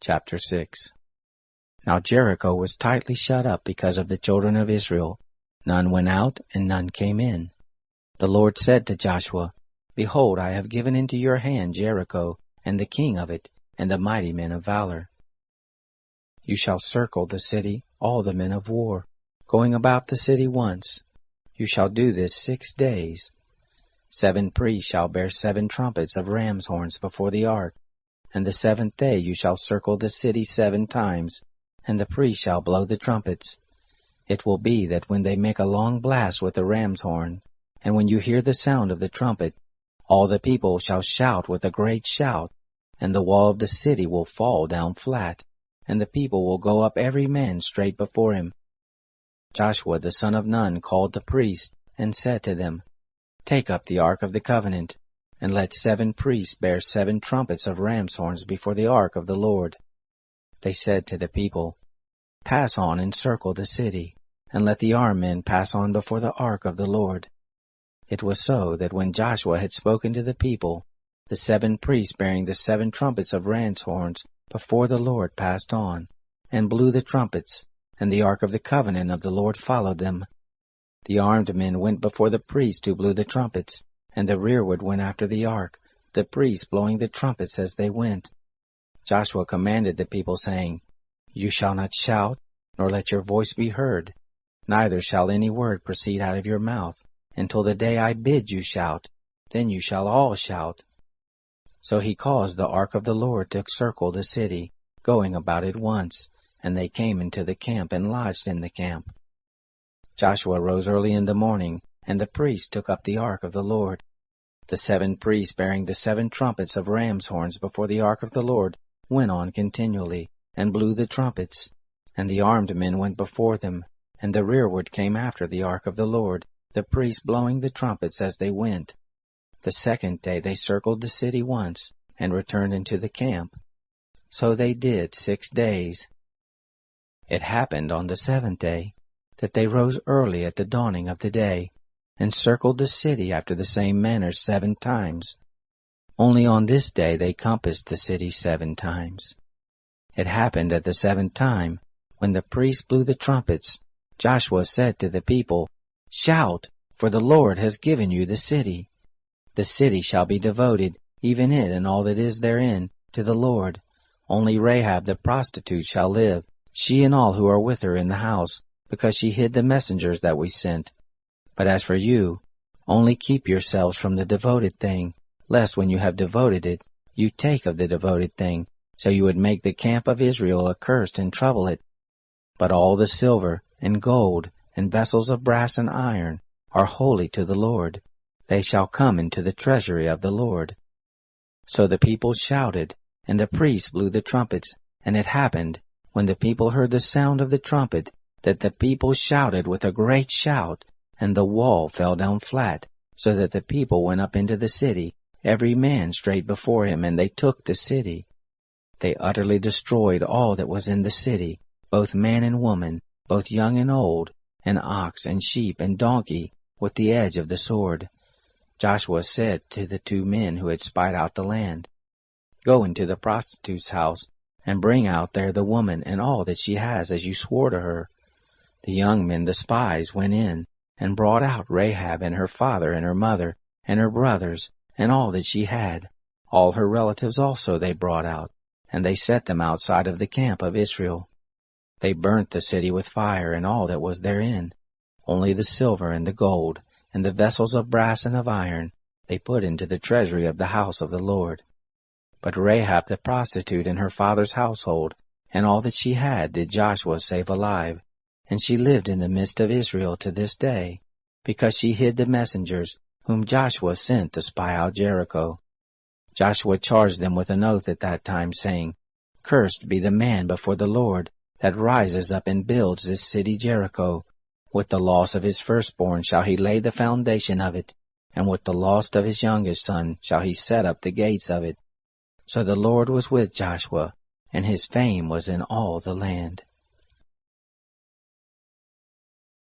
Chapter 6. Now Jericho was tightly shut up because of the children of Israel. None went out, and none came in. The Lord said to Joshua, Behold, I have given into your hand Jericho, and the king of it, and the mighty men of valor. You shall circle the city, all the men of war, going about the city once. You shall do this 6 days. 7 priests shall bear 7 trumpets of ram's horns before the ark. And the 7th day you shall circle the city 7 times, and the priests shall blow the trumpets. It will be that when they make a long blast with the ram's horn, and when you hear the sound of the trumpet, all the people shall shout with a great shout, and the wall of the city will fall down flat, and the people will go up every man straight before him. Joshua the son of Nun called the priests, and said to them, Take up the ark of the covenant, and let 7 priests bear 7 trumpets of ram's horns before the ark of the Lord. They said to the people, Pass on and circle the city, and let the armed men pass on before the ark of the Lord. It was so that when Joshua had spoken to the people, the 7 priests bearing the 7 trumpets of ram's horns before the Lord passed on, and blew the trumpets, and the ark of the covenant of the Lord followed them. The armed men went before the priests who blew the trumpets, and the rearward went after the ark, the priests blowing the trumpets as they went. Joshua commanded the people, saying, You shall not shout, nor let your voice be heard, neither shall any word proceed out of your mouth, until the day I bid you shout, then you shall all shout. So he caused the ark of the Lord to circle the city, going about it once, and they came into the camp and lodged in the camp. Joshua rose early in the morning, and the priests took up the ark of the Lord. The 7 priests bearing the 7 trumpets of ram's horns before the ark of the Lord went on continually, and blew the trumpets. And the armed men went before them, and the rearward came after the ark of the Lord, the priests blowing the trumpets as they went. The 2nd day they circled the city once, and returned into the camp. So they did 6 days. It happened on the 7th day, that they rose early at the dawning of the day, and circled the city after the same manner 7 times. Only on this day they compassed the city 7 times. It happened at the 7th time, when the priests blew the trumpets, Joshua said to the people, Shout, for the Lord has given you the city. The city shall be devoted, even it and all that is therein, to the Lord. Only Rahab the prostitute shall live, she and all who are with her in the house, because she hid the messengers that we sent. But as for you, only keep yourselves from the devoted thing, lest when you have devoted it, you take of the devoted thing, so you would make the camp of Israel accursed and trouble it. But all the silver and gold and vessels of brass and iron are holy to the Lord. They shall come into the treasury of the Lord. So the people shouted, and the priests blew the trumpets, and it happened, when the people heard the sound of the trumpet, that the people shouted with a great shout, and the wall fell down flat, so that the people went up into the city, every man straight before him, and they took the city. They utterly destroyed all that was in the city, both man and woman, both young and old, and ox and sheep and donkey, with the edge of the sword. Joshua said to the 2 men who had spied out the land, Go into the prostitute's house, and bring out there the woman and all that she has, as you swore to her. The young men, the spies, went in, and brought out Rahab and her father and her mother, and her brothers, and all that she had. All her relatives also they brought out, and they set them outside of the camp of Israel. They burnt the city with fire and all that was therein. Only the silver and the gold, and the vessels of brass and of iron, they put into the treasury of the house of the Lord. But Rahab the prostitute and her father's household, and all that she had, did Joshua save alive, and she lived in the midst of Israel to this day, because she hid the messengers whom Joshua sent to spy out Jericho. Joshua charged them with an oath at that time, saying, Cursed be the man before the Lord that rises up and builds this city Jericho. With the loss of his firstborn shall he lay the foundation of it, and with the loss of his youngest son shall he set up the gates of it. So the Lord was with Joshua, and his fame was in all the land.